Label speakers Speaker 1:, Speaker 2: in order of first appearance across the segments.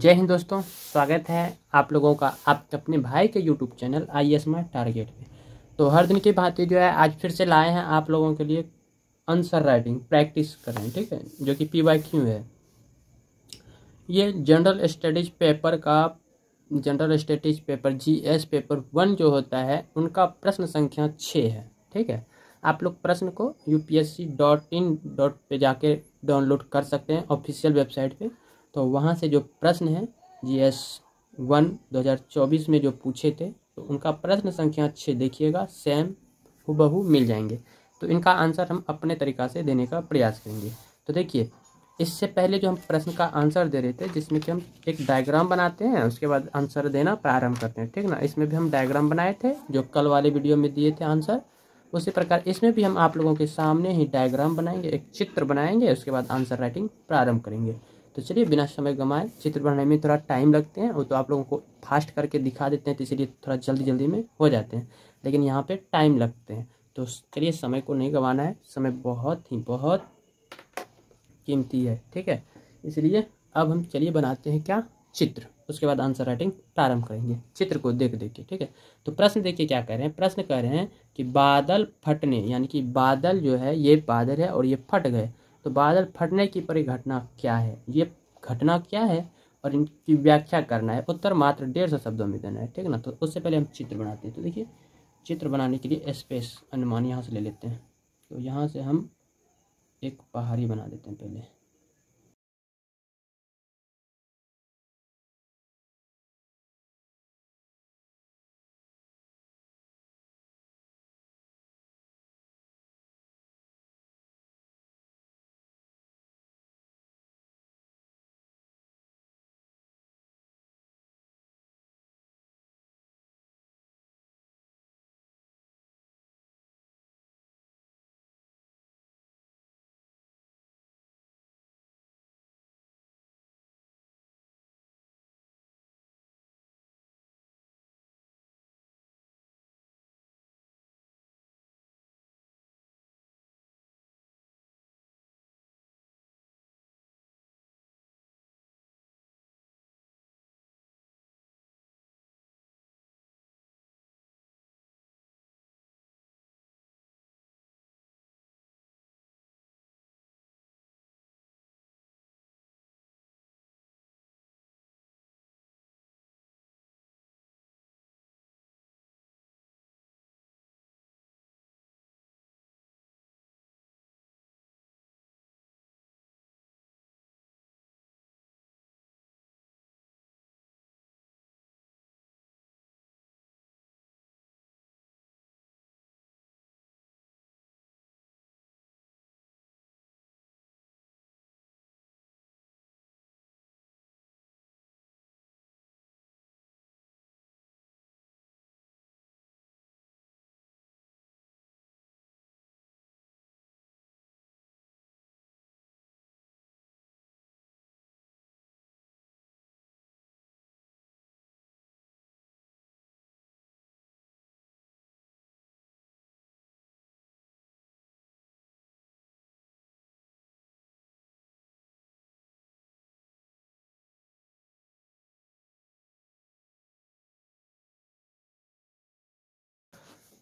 Speaker 1: जय हिंद दोस्तों, स्वागत है आप लोगों का आपके अपने भाई के YouTube channel IAS my target पे। तो हर दिन की भांति जो है आज फिर से लाए हैं आप लोगों के लिए आंसर राइटिंग प्रैक्टिस कर रहे हैं, ठीक है, जो कि PYQ है। ये general studies paper GS paper 1 जो होता है उनका प्रश्न संख्या 6 है, ठीक है। आप लोग प्रश्न को upsc.in पे जाके डाउनलोड कर सकते हैं ऑफिशियल वेबसाइट पे। तो वहाँ से जो प्रश्न है GS 1 2024 में जो पूछे थे तो उनका प्रश्न संख्या 6 देखिएगा, सेम हूबहू मिल जाएंगे। तो इनका आंसर हम अपने तरीक़ा से देने का प्रयास करेंगे। तो देखिए, इससे पहले जो हम प्रश्न का आंसर दे रहे थे जिसमें कि हम एक डायग्राम बनाते हैं, उसके बाद आंसर देना प्रारंभ करते हैं, ठीक ना। इसमें भी हम डायग्राम बनाए थे जो कल वाले वीडियो में दिए थे आंसर। उसी प्रकार इसमें भी हम आप लोगों के सामने ही डायग्राम बनाएंगे, एक चित्र बनाएंगे, उसके बाद आंसर राइटिंग प्रारंभ करेंगे। तो चलिए बिना समय गंवाए, चित्र बनाने में थोड़ा टाइम लगते हैं वो तो आप लोगों को फास्ट करके दिखा देते हैं, तो इसीलिए थोड़ा जल्दी में हो जाते हैं, लेकिन यहाँ पे टाइम लगते हैं। तो चलिए समय को नहीं गंवाना है, समय बहुत कीमती है, ठीक है। इसलिए अब हम चलिए बनाते हैं क्या, चित्र। उसके बाद आंसर राइटिंग प्रारंभ करेंगे चित्र को देख के, ठीक है। तो प्रश्न देखिए क्या कह रहे हैं। प्रश्न कह रहे हैं कि बादल फटने, यानी कि बादल जो है ये बादल है और ये फट गए, तो बादल फटने की परिघटना क्या है, ये घटना क्या है और इनकी व्याख्या करना है। उत्तर मात्र 150 शब्दों में देना है, ठीक है ना। तो उससे पहले हम चित्र बनाते हैं। तो देखिए, चित्र बनाने के लिए स्पेस अनुमान यहाँ से ले लेते हैं। तो यहाँ से हम एक पहाड़ी बना देते हैं पहले।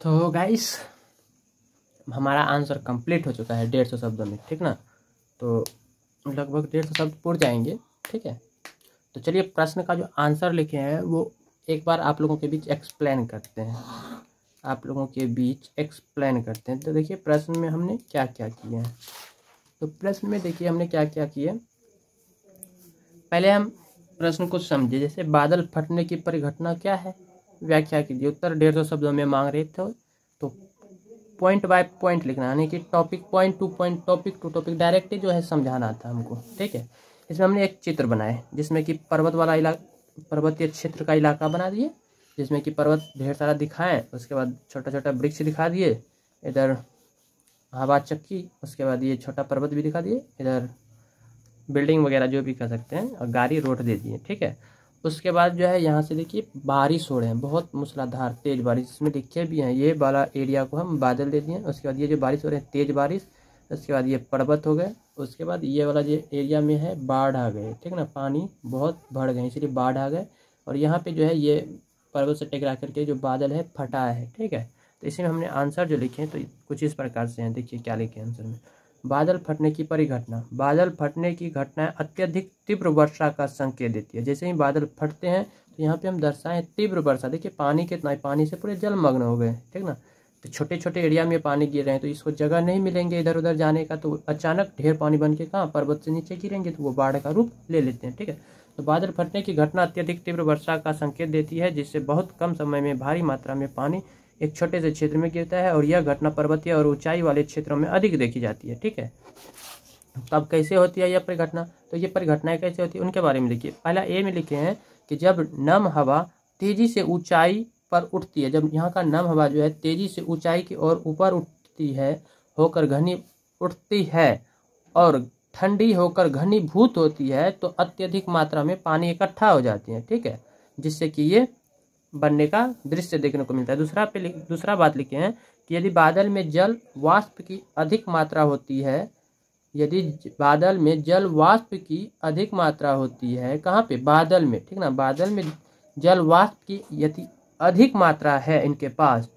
Speaker 1: तो गाइस, हमारा आंसर कंप्लीट हो चुका है 150 शब्दों में, ठीक ना। तो लगभग 150 शब्द पूर्ण जाएंगे, ठीक है। तो चलिए प्रश्न का जो आंसर लिखे हैं वो एक बार आप लोगों के बीच एक्सप्लेन करते हैं। तो देखिए प्रश्न में हमने क्या क्या किए हैं। तो प्रश्न में देखिए हमने क्या क्या किए। पहले हम प्रश्न को समझे, जैसे बादल फटने की परिघटना क्या है, व्याख्या कीजिए। उत्तर 150 शब्दों में मांग रहे थे, तो पॉइंट बाय पॉइंट लिखना, यानी कि topic point to point, topic to topic directly जो है समझाना था हमको, ठीक है। इसमें हमने एक चित्र बनाए जिसमें कि पर्वतीय क्षेत्र का इलाका बना दिए, जिसमें कि पर्वत ढेर सारा दिखाएं, उसके बाद छोटा छोटा वृक्ष दिखा दिए, इधर हवा चक्की, उसके बाद ये छोटा पर्वत भी दिखा दिए, इधर बिल्डिंग वगैरह जो भी कर सकते हैं, और गाड़ी रोड दे दिए, ठीक है। उसके बाद जो है यहाँ से देखिए बारिश हो रहे हैं, बहुत मूसलाधार तेज बारिश, इसमें लिखे भी हैं, ये वाला एरिया को हम बादल दे दिए। उसके बाद ये जो बारिश हो रहे हैं तेज बारिश, उसके बाद ये पर्वत हो गए, उसके बाद ये वाला जो एरिया में है बाढ़ आ गए, ठीक ना, पानी बहुत बढ़ गए इसलिए बाढ़ आ गए। और यहाँ पे जो है ये पर्वत से टकरा करके जो बादल है फटा है, ठीक है। तो इसमें हमने आंसर जो लिखे हैं तो कुछ इस प्रकार से हैं, देखिए क्या लिखे आंसर में। बादल फटने की परिघटना, बादल फटने की घटना अत्यधिक तीव्र वर्षा का संकेत देती है। जैसे ही बादल फटते हैं तो यहाँ पे हम दर्शाएं तीव्र वर्षा, देखिए पानी कितना है, पानी से पूरे जलमग्न हो गए, ठीक ना। तो छोटे छोटे एरिया में पानी गिर रहे हैं तो इसको जगह नहीं मिलेंगे इधर उधर जाने का, तो अचानक ढेर पानी बन के कहाँ पर्वत से नीचे गिरेंगे तो वो बाढ़ का रूप ले लेते हैं, ठीक है। तो बादल फटने की घटना अत्यधिक तीव्र वर्षा का संकेत देती है, जिससे बहुत कम समय में भारी मात्रा में पानी एक छोटे से क्षेत्र में गिरता है, और यह घटना पर्वतीय और ऊंचाई वाले क्षेत्रों में अधिक देखी जाती है, ठीक है। तो अब कैसे होती है यह परिघटना, तो ये परिघटनाएं कैसे होती है उनके बारे में लिखिए। पहला ए में लिखे हैं कि जब नम हवा तेजी से ऊंचाई पर उठती है, जब यहाँ का नम हवा जो है तेजी से ऊंचाई की ओर ऊपर उठती है, होकर घनी उठती है और ठंडी होकर घनीभूत होती है, तो अत्यधिक मात्रा में पानी इकट्ठा हो जाती है, ठीक है, जिससे कि ये बनने का दृश्य देखने को मिलता है। दूसरा बात लिखे हैं कि यदि बादल में जल वाष्प की अधिक मात्रा होती है, यदि बादल में जल वाष्प की अधिक मात्रा होती है, कहाँ पे, बादल में, ठीक ना, बादल में जल वाष्प की यदि अधिक मात्रा है इनके पास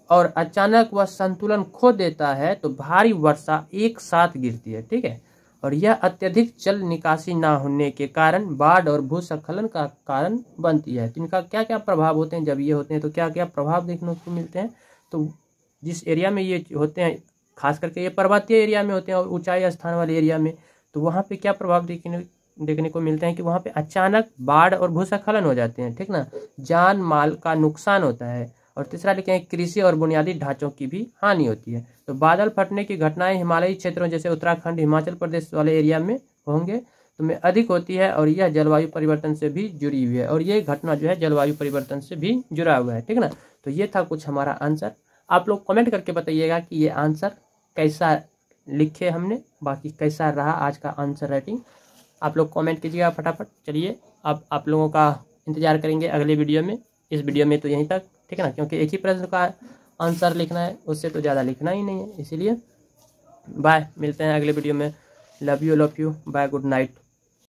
Speaker 1: और अचानक वह संतुलन खो देता है तो भारी वर्षा एक साथ गिरती है, ठीक है। और यह अत्यधिक जल निकासी ना होने के कारण बाढ़ और भूस्खलन का कारण बनती है। तो इनका क्या क्या प्रभाव होते हैं, जब ये होते हैं तो क्या क्या प्रभाव देखने को मिलते हैं। तो जिस एरिया में ये होते हैं, खास करके ये पर्वतीय एरिया में होते हैं और ऊंचाई स्थान वाले एरिया में, तो वहाँ पे क्या प्रभाव देखने को मिलते हैं कि वहाँ पे अचानक बाढ़ और भूस्खलन हो जाते हैं, ठीक ना, जान माल का नुकसान होता है। और तीसरा लिखे हैं कृषि और बुनियादी ढांचों की भी हानि होती है। तो बादल फटने की घटनाएं हिमालयी क्षेत्रों जैसे उत्तराखंड हिमाचल प्रदेश वाले एरिया में होंगे तो में अधिक होती है, और यह जलवायु परिवर्तन से भी जुड़ी हुई है, और ये घटना जो है जलवायु परिवर्तन से भी जुड़ा हुआ है, ठीक ना। तो ये था कुछ हमारा आंसर। आप लोग कमेंट करके बताइएगा कि ये आंसर कैसा लिखे हमने, बाकी कैसा रहा आज का आंसर राइटिंग, आप लोग कमेंट कीजिएगा फटाफट। चलिए अब आप लोगों का इंतजार करेंगे अगले वीडियो में। इस वीडियो में तो यहीं तक, ठीक है ना, क्योंकि एक ही प्रश्न का आंसर लिखना है, उससे तो ज़्यादा लिखना ही नहीं है, इसीलिए बाय, मिलते हैं अगले वीडियो में। Love you bye, good night.